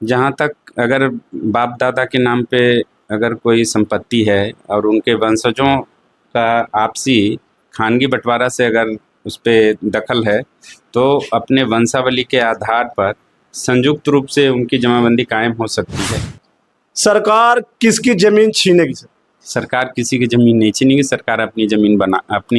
जहाँ तक अगर बाप दादा के नाम पे अगर कोई संपत्ति है और उनके वंशजों का आपसी खानगी बंटवारा से अगर उस पे दखल है, तो अपने वंशावली के आधार पर संयुक्त रूप से उनकी जमाबंदी कायम हो सकती है। सरकार किसकी जमीन छीनेगी सर? सरकार किसी की ज़मीन नहीं छीनेगी, सरकार अपनी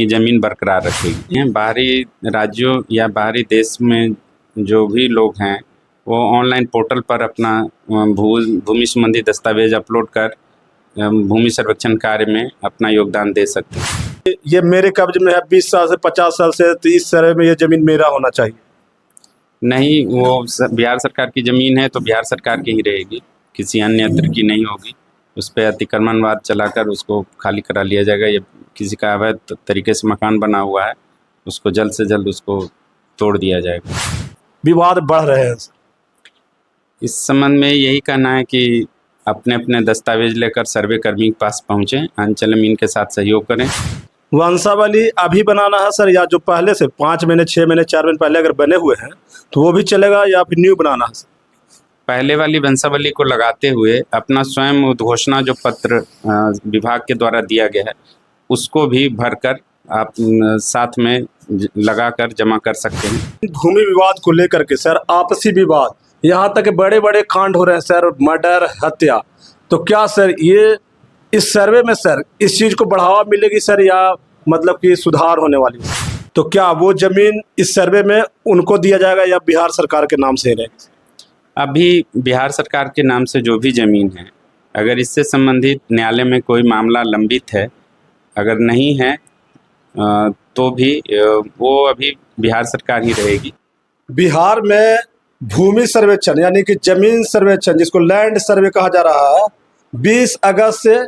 ज़मीन बरकरार रखेगी। बाहरी राज्यों या बाहरी देश में जो भी लोग हैं, वो ऑनलाइन पोर्टल पर अपना भूमि संबंधी दस्तावेज अपलोड कर भूमि सर्वेक्षण कार्य में अपना योगदान दे सकते हैं। ये मेरे कब्जे में है 20 साल से 50 साल से, तो इस सर्वे में ये ज़मीन मेरा होना चाहिए? नहीं, वो बिहार सरकार की ज़मीन है तो बिहार सरकार की ही रहेगी, किसी अन्य यंत्र की नहीं होगी। उस पर अतिक्रमणवाद चलाकर उसको खाली करा लिया जाएगा। ये किसी का अवैध तरीके से मकान बना हुआ है, उसको जल्द से जल्द उसको तोड़ दिया जाएगा। विवाद बढ़ रहे हैं। इस संबंध में यही कहना है कि अपने अपने दस्तावेज लेकर सर्वे कर्मी के पास पहुँचें, अंचल अमीन के साथ सहयोग करें। वंशावली अभी बनाना है सर, या जो पहले से 5 महीने 6 महीने 4 महीने पहले अगर बने हुए हैं तो वो भी चलेगा, या फिर न्यू बनाना है सर? पहले वाली वंशावली को लगाते हुए अपना स्वयं उद्घोषणा जो पत्र विभाग के द्वारा दिया गया है, उसको भी भरकर आप साथ में लगाकर जमा कर सकते हैं। भूमि विवाद को लेकर के सर, आपसी विवाद, यहाँ तक बड़े बड़े कांड हो रहे हैं सर, मर्डर, हत्या, तो क्या सर ये इस सर्वे में सर इस चीज़ को बढ़ावा मिलेगी सर, या मतलब कि सुधार होने वाली है? तो क्या वो ज़मीन इस सर्वे में उनको दिया जाएगा या बिहार सरकार के नाम से ही रहेगी? अभी बिहार सरकार के नाम से जो भी ज़मीन है, अगर इससे संबंधित न्यायालय में कोई मामला लंबित है, अगर नहीं है तो भी वो अभी बिहार सरकार ही रहेगी। बिहार में भूमि सर्वेक्षण यानी कि जमीन सर्वेक्षण, जिसको लैंड सर्वे कहा जा रहा है, 20 अगस्त से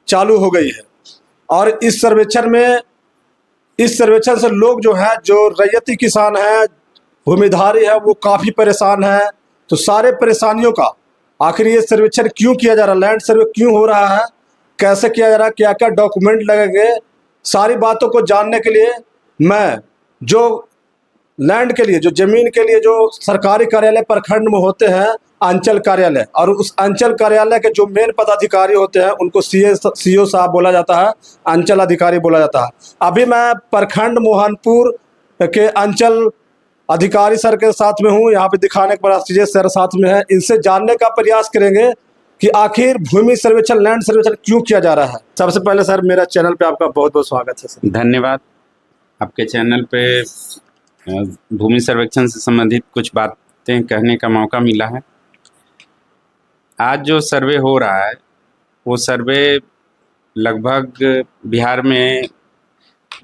चालू हो गई है। और इस सर्वेक्षण से लोग जो हैं, जो रैयती किसान हैं, भूमिधारी है, वो काफ़ी परेशान हैं। तो सारे परेशानियों का आखिर ये सर्वेक्षण क्यों किया जा रहा है, लैंड सर्वे क्यों हो रहा है, कैसे किया जा रहा है, क्या क्या डॉक्यूमेंट लगेंगे, सारी बातों को जानने के लिए मैं जो लैंड के लिए, जो ज़मीन के लिए जो सरकारी कार्यालय प्रखंड में होते हैं, अंचल कार्यालय, और उस अंचल कार्यालय के जो मेन पदाधिकारी होते हैं उनको सीओ साहब बोला जाता है, अंचल अधिकारी बोला जाता है। अभी मैं प्रखंड मोहनपुर के अंचल अधिकारी सर के साथ में हूँ, यहाँ पे दिखाने के प्रयास कीजिए, सर साथ में है, इनसे जानने का प्रयास करेंगे कि आखिर भूमि सर्वेक्षण, लैंड सर्वेक्षण क्यों किया जा रहा है। सबसे पहले सर, मेरा चैनल पे आपका बहुत बहुत स्वागत है सर। धन्यवाद। आपके चैनल पे भूमि सर्वेक्षण से संबंधित कुछ बातें कहने का मौका मिला है। आज जो सर्वे हो रहा है, वो सर्वे लगभग बिहार में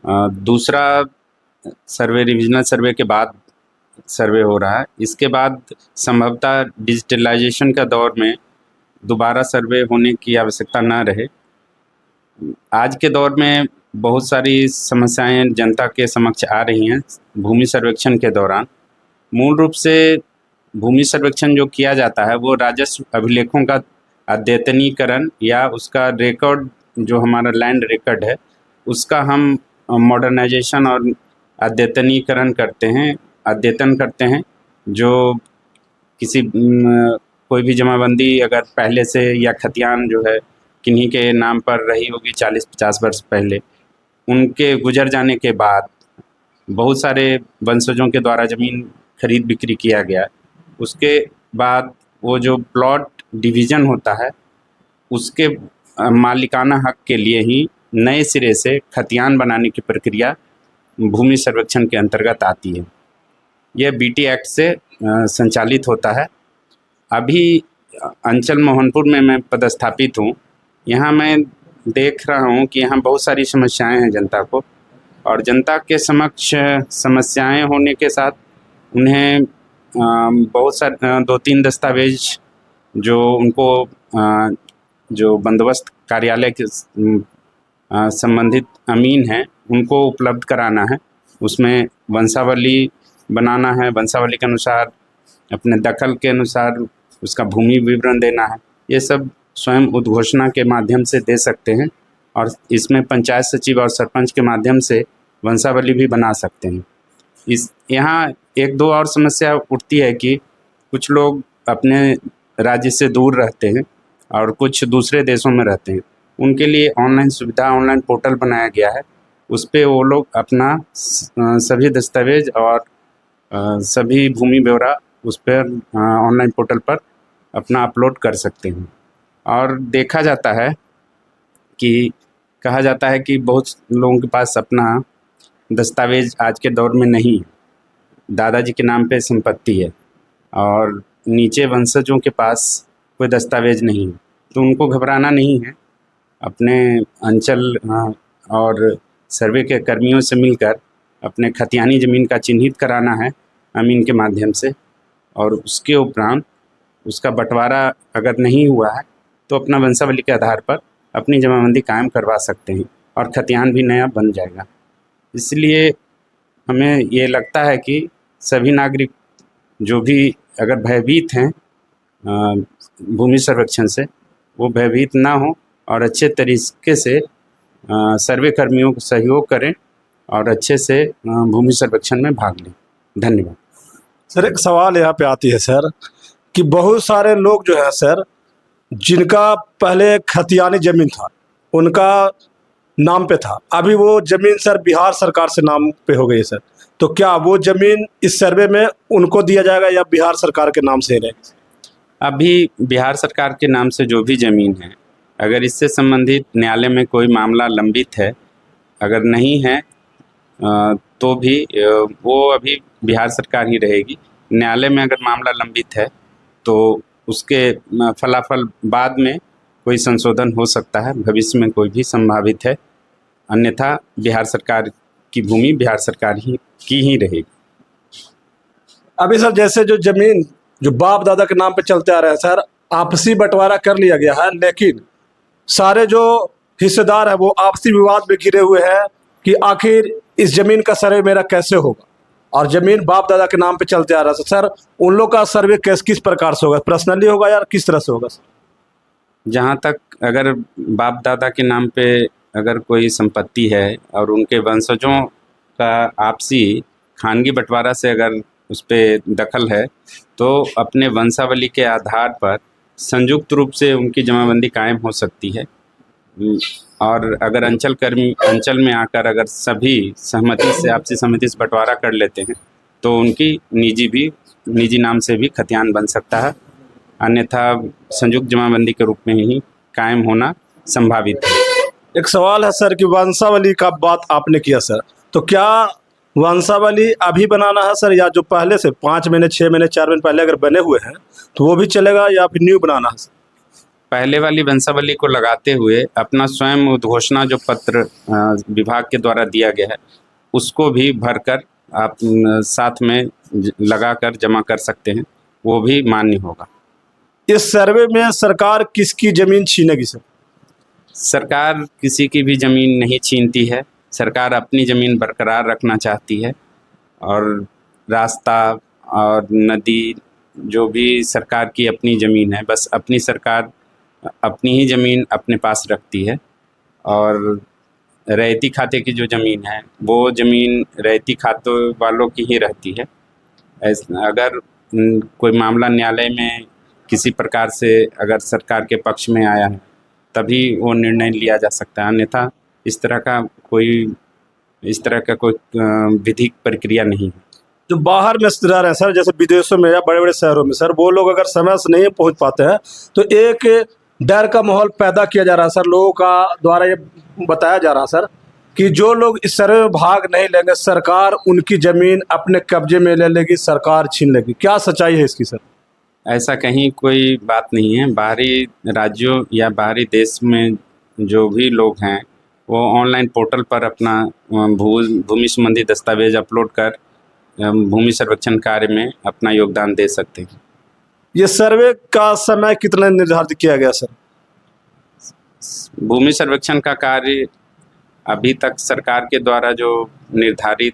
दूसरा सर्वे, रिविजनल सर्वे के बाद सर्वे हो रहा है। इसके बाद संभवतः डिजिटलाइजेशन का दौर में दोबारा सर्वे होने की आवश्यकता न रहे। आज के दौर में बहुत सारी समस्याएं जनता के समक्ष आ रही हैं भूमि सर्वेक्षण के दौरान। मूल रूप से भूमि सर्वेक्षण जो किया जाता है, वो राजस्व अभिलेखों का अद्यतनीकरण या उसका रिकॉर्ड, जो हमारा लैंड रिकॉर्ड है, उसका हम मॉडर्नाइजेशन और अद्यतनीकरण अद्यतन करते हैं। जो किसी कोई भी जमाबंदी अगर पहले से या खतियान जो है किन्हीं के नाम पर रही होगी 40-50 वर्ष पहले, उनके गुजर जाने के बाद बहुत सारे वंशजों के द्वारा ज़मीन खरीद बिक्री किया गया। उसके बाद वो जो प्लॉट डिवीज़न होता है, उसके मालिकाना हक के लिए ही नए सिरे से खतियान बनाने की प्रक्रिया भूमि सर्वेक्षण के अंतर्गत आती है। यह बीटी एक्ट से संचालित होता है। अभी अंचल मोहनपुर में मैं पदस्थापित हूँ। यहाँ मैं देख रहा हूँ कि यहाँ बहुत सारी समस्याएं हैं जनता को, और जनता के समक्ष समस्याएं होने के साथ उन्हें बहुत सारे 2-3 दस्तावेज जो उनको जो बंदोबस्त कार्यालय के संबंधित अमीन हैं, उनको उपलब्ध कराना है। उसमें वंशावली बनाना है, वंशावली के अनुसार अपने दखल के अनुसार उसका भूमि विवरण देना है। ये सब स्वयं उद्घोषणा के माध्यम से दे सकते हैं, और इसमें पंचायत सचिव और सरपंच के माध्यम से वंशावली भी बना सकते हैं। यहाँ 1-2 और समस्या उठती है कि कुछ लोग अपने राज्य से दूर रहते हैं और कुछ दूसरे देशों में रहते हैं, उनके लिए ऑनलाइन सुविधा, ऑनलाइन पोर्टल बनाया गया है। उस पे वो लोग अपना सभी दस्तावेज और सभी भूमि ब्यौरा उस पर ऑनलाइन पोर्टल पर अपना अपलोड कर सकते हैं। और देखा जाता है कि कहा जाता है कि बहुत लोगों के पास अपना दस्तावेज आज के दौर में नहीं है। दादाजी के नाम पे संपत्ति है और नीचे वंशजों के पास कोई दस्तावेज नहीं है, तो उनको घबराना नहीं है। अपने अंचल और सर्वे के कर्मियों से मिलकर अपने खतियानी ज़मीन का चिन्हित कराना है अमीन के माध्यम से, और उसके उपरांत उसका बंटवारा अगर नहीं हुआ है तो अपना वंशावली के आधार पर अपनी जमाबंदी कायम करवा सकते हैं और खतियान भी नया बन जाएगा। इसलिए हमें ये लगता है कि सभी नागरिक जो भी अगर भयभीत हैं भूमि सर्वेक्षण से, वो भयभीत ना हो और अच्छे तरीके से सर्वे कर्मियों को सहयोग करें और अच्छे से भूमि सर्वेक्षण में भाग लें। धन्यवाद। सर, एक सवाल यहाँ पे आती है सर कि बहुत सारे लोग जो है सर, जिनका पहले खतियानी जमीन था उनका नाम पे था, अभी वो जमीन सर बिहार सरकार से नाम पे हो गई है सर, तो क्या वो जमीन इस सर्वे में उनको दिया जाएगा या बिहार सरकार के नाम से रहेगा? अभी बिहार सरकार के नाम से जो भी ज़मीन है, अगर इससे संबंधित न्यायालय में कोई मामला लंबित है, अगर नहीं है तो भी वो अभी बिहार सरकार ही रहेगी। न्यायालय में अगर मामला लंबित है तो उसके फलाफल बाद में कोई संशोधन हो सकता है, भविष्य में कोई भी संभावित है, अन्यथा बिहार सरकार की भूमि बिहार सरकार की ही रहेगी। अभी सर जैसे जो जमीन जो बाप दादा के नाम पे चलते आ रहे हैं सर, आपसी बंटवारा कर लिया गया है, लेकिन सारे जो हिस्सेदार है वो आपसी विवाद में घिरे हुए हैं कि आखिर इस जमीन का सर्वे मेरा कैसे होगा, और जमीन बाप दादा के नाम पे चलते आ रहा है सर, उन लोग का सर्वे किस प्रकार से होगा, पर्सनली होगा या किस तरह से होगा सर? जहाँ तक अगर बाप दादा के नाम पे अगर कोई संपत्ति है और उनके वंशजों का आपसी खानगी बंटवारा से अगर उस पर दखल है, तो अपने वंशावली के आधार पर संयुक्त रूप से उनकी जमाबंदी कायम हो सकती है। और अगर अंचल कर्मी अंचल में आकर अगर सभी सहमति से आपसी सहमति से बंटवारा कर लेते हैं तो उनकी निजी नाम से भी खतियान बन सकता है, अन्यथा संयुक्त जमाबंदी के रूप में ही कायम होना संभावित है। एक सवाल है सर कि वंशावली का बात आपने किया सर, तो क्या वंशावली अभी बनाना है सर, या जो पहले से 5 महीने 6 महीने 4 महीने पहले अगर बने हुए हैं तो वो भी चलेगा, या फिर न्यू बनाना है सर? पहले वाली वंशावली को लगाते हुए अपना स्वयं उद्घोषणा जो पत्र विभाग के द्वारा दिया गया है उसको भी भरकर आप साथ में लगाकर जमा कर सकते हैं, वो भी मान्य होगा। इस सर्वे में सरकार किसकी जमीन छीनेगी सर? सरकार किसी की भी ज़मीन नहीं छीनती है, सरकार अपनी ज़मीन बरकरार रखना चाहती है, और रास्ता और नदी जो भी सरकार की अपनी ज़मीन है, बस अपनी सरकार अपनी ही ज़मीन अपने पास रखती है। और रैयती खाते की जो ज़मीन है वो ज़मीन रैयती खातों वालों की ही रहती है। अगर कोई मामला न्यायालय में किसी प्रकार से अगर सरकार के पक्ष में आया है तभी वो निर्णय लिया जा सकता है, अन्यथा इस तरह का कोई विधिक प्रक्रिया नहीं है। जो बाहर में रह रहे हैं सर, जैसे विदेशों में या बड़े बड़े शहरों में सर, वो लोग अगर समय से नहीं पहुंच पाते हैं तो एक डर का माहौल पैदा किया जा रहा है सर, लोगों का द्वारा ये बताया जा रहा है सर कि जो लोग इस सर्वे में भाग नहीं लेंगे सरकार उनकी ज़मीन अपने कब्जे में ले लेगी, सरकार छीन लेगी। क्या सच्चाई है इसकी सर? ऐसा कहीं कोई बात नहीं है। बाहरी राज्यों या बाहरी देश में जो भी लोग हैं वो ऑनलाइन पोर्टल पर अपना भूमि संबंधी दस्तावेज अपलोड कर भूमि सर्वेक्षण कार्य में अपना योगदान दे सकते हैं। ये सर्वे का समय कितना निर्धारित किया गया सर? भूमि सर्वेक्षण का कार्य अभी तक सरकार के द्वारा जो निर्धारित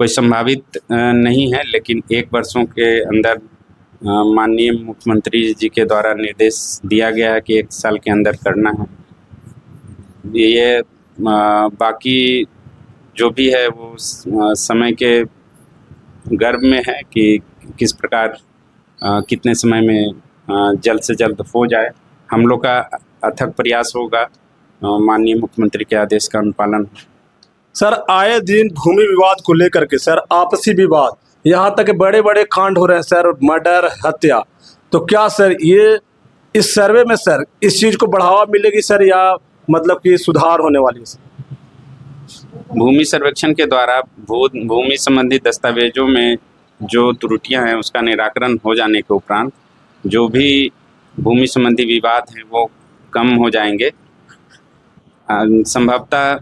कोई संभावित नहीं है, लेकिन 1 वर्षों के अंदर माननीय मुख्यमंत्री जी के द्वारा निर्देश दिया गया है कि 1 साल के अंदर करना है। ये बाकी जो भी है वो समय के गर्भ में है कि किस प्रकार कितने समय में जल्द से जल्द हो जाए। हम लोग का अथक प्रयास होगा माननीय मुख्यमंत्री के आदेश का अनुपालन। सर आए दिन भूमि विवाद को लेकर के सर आपसी विवाद, यहाँ तक बड़े बड़े कांड हो रहे हैं सर, मर्डर, हत्या। तो क्या सर ये इस सर्वे में सर इस चीज़ को बढ़ावा मिलेगी सर, या मतलब कि सुधार होने वाली है सर? भूमि सर्वेक्षण के द्वारा भूमि संबंधी दस्तावेजों में जो त्रुटियां हैं उसका निराकरण हो जाने के उपरांत जो भी भूमि संबंधी विवाद हैं वो कम हो जाएंगे। संभवतः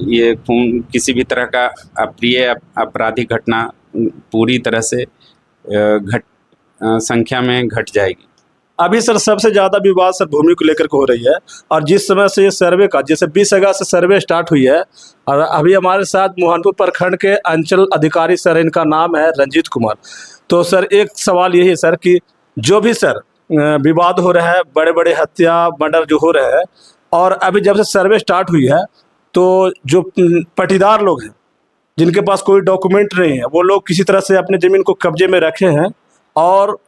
ये किसी भी तरह का अप्रिय आपराधिक घटना पूरी तरह से संख्या में घट जाएगी। अभी सर सबसे ज़्यादा विवाद सर भूमि को लेकर के हो रही है, और जिस समय से ये सर्वे का जैसे 20 अगस्त से सर्वे स्टार्ट हुई है, और अभी हमारे साथ मोहनपुर प्रखंड के अंचल अधिकारी सर, इनका नाम है रंजीत कुमार। तो सर एक सवाल यही है सर कि जो भी सर विवाद हो रहा है, बड़े बड़े हत्या मर्डर जो हो रहे हैं, और अभी जब से सर्वे स्टार्ट हुई है तो जो पट्टीदार लोग हैं जिनके पास कोई डॉक्यूमेंट नहीं है, वो लोग किसी तरह से अपने ज़मीन को कब्जे में रखे हैं, और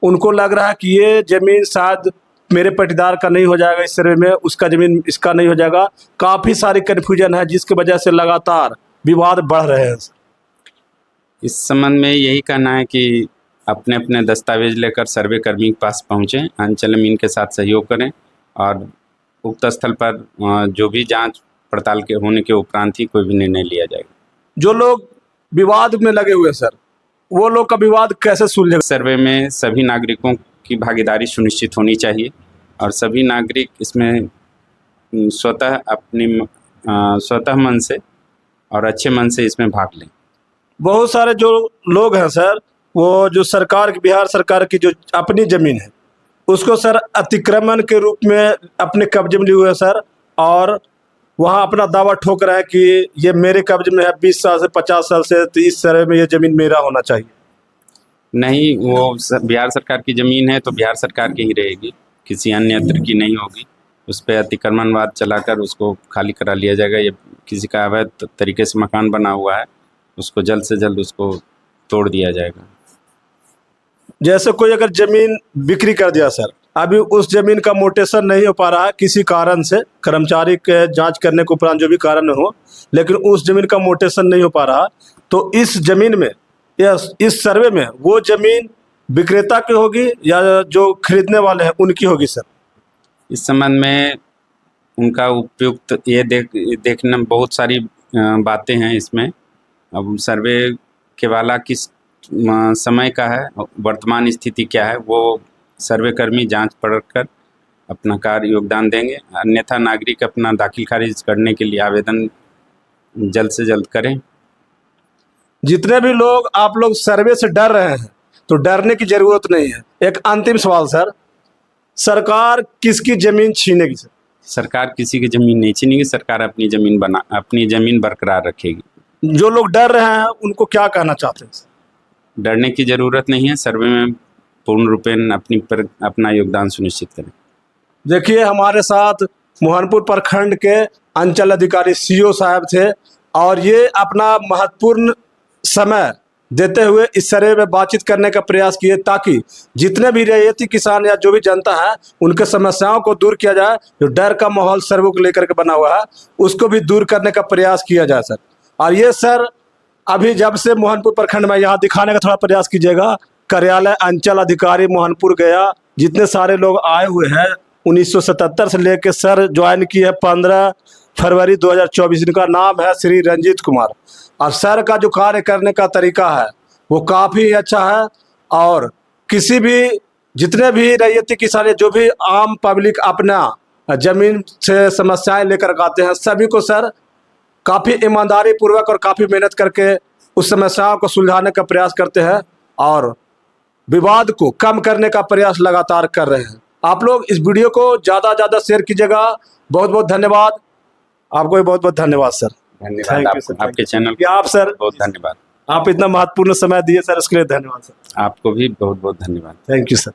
उनको लग रहा है कि ये ज़मीन शायद मेरे पट्टीदार का नहीं हो जाएगा इस सर्वे में, उसका ज़मीन इसका नहीं हो जाएगा। काफ़ी सारी कन्फ्यूजन है जिसकी वजह से लगातार विवाद बढ़ रहे हैं। इस संबंध में यही कहना है कि अपने अपने दस्तावेज लेकर सर्वे कर्मी के पास पहुँचें, अंचल अमीन के साथ सहयोग करें, और उक्त स्थल पर जो भी जांच पड़ताल के होने के उपरांत ही कोई भी निर्णय लिया जाएगा। जो लोग विवाद में लगे हुए हैं सर, वो लोग का विवाद कैसे सुलझेगा? सर्वे में सभी नागरिकों की भागीदारी सुनिश्चित होनी चाहिए, और सभी नागरिक इसमें स्वतः मन से और अच्छे मन से इसमें भाग लें। बहुत सारे जो लोग हैं सर, वो जो सरकार की, बिहार सरकार की जो अपनी ज़मीन है उसको सर अतिक्रमण के रूप में अपने कब्जे में लिए हुए हैं सर, और वहाँ अपना दावा ठोक रहा है कि ये मेरे कब्जे में है 20 साल से 50 साल से, तो इस सर्वे में ये ज़मीन मेरा होना चाहिए। नहीं, वो बिहार सरकार की ज़मीन है तो बिहार सरकार की ही रहेगी, किसी अन्य यंत्र की नहीं होगी। उस पर अतिक्रमणवाद चलाकर उसको खाली करा लिया जाएगा। ये किसी का अवैध तरीके से मकान बना हुआ है, उसको जल्द से जल्द उसको तोड़ दिया जाएगा। जैसे कोई अगर ज़मीन बिक्री कर दिया सर, अभी उस ज़मीन का मोटेशन नहीं हो पा रहा है किसी कारण से, कर्मचारी के जांच करने के उपरांत जो भी कारण हो, लेकिन उस ज़मीन का मोटेशन नहीं हो पा रहा, तो इस ज़मीन में या इस सर्वे में वो ज़मीन विक्रेता की होगी या जो खरीदने वाले हैं उनकी होगी सर? इस संबंध में उनका उपयुक्त ये देखना, बहुत सारी बातें हैं इसमें। अब सर्वे के वाला किस समय का है, वर्तमान स्थिति क्या है, वो सर्वे कर्मी जांच पढ़कर अपना कार्य योगदान देंगे। अन्यथा नागरिक अपना दाखिल खारिज करने के लिए आवेदन जल्द से जल्द करें। जितने भी लोग आप लोग सर्वे से डर रहे हैं, तो डरने की ज़रूरत नहीं है। एक अंतिम सवाल सर, सरकार किसकी ज़मीन छीनेगी सर? सरकार किसी की ज़मीन नहीं छीनेगी, सरकार अपनी ज़मीन बरकरार रखेगी। जो लोग डर रहे हैं उनको क्या कहना चाहते हैं? डरने की ज़रूरत नहीं है, सर्वे में पूर्ण रूपेण अपना योगदान सुनिश्चित करें। देखिए हमारे साथ मोहनपुर प्रखंड के अंचल अधिकारी सीओ साहब थे, और ये अपना महत्वपूर्ण समय देते हुए इस सर्वे में बातचीत करने का प्रयास किए, ताकि जितने भी रैयती किसान या जो भी जनता है उनके समस्याओं को दूर किया जाए। जो डर का माहौल सर्वे को लेकर के बना हुआ है उसको भी दूर करने का प्रयास किया जाए सर। और ये सर अभी जब से मोहनपुर प्रखंड में यहाँ दिखाने का थोड़ा प्रयास कीजिएगा, कार्यालय अंचल अधिकारी मोहनपुर गया, जितने सारे लोग आए हुए हैं 1977 से लेकर सर ज्वाइन किए हैं 15 फरवरी 2024। इनका नाम है श्री रंजीत कुमार, और सर का जो कार्य करने का तरीका है वो काफ़ी अच्छा है। और किसी भी जितने भी रैयती किसान जो भी आम पब्लिक अपना ज़मीन से समस्याएं लेकर आते हैं, सभी को सर काफ़ी ईमानदारी पूर्वक और काफ़ी मेहनत करके उस समस्याओं को सुलझाने का प्रयास करते हैं, और विवाद को कम करने का प्रयास लगातार कर रहे हैं। आप लोग इस वीडियो को ज़्यादा से ज़्यादा शेयर कीजिएगा। बहुत बहुत धन्यवाद आपको, बहुत बहुत धन्यवाद सर। धन्यवाद आपके चैनल को आप सर, बहुत धन्यवाद। आप इतना महत्वपूर्ण समय दिए सर, उसके लिए धन्यवाद सर। आपको भी बहुत बहुत धन्यवाद। Thank you sir.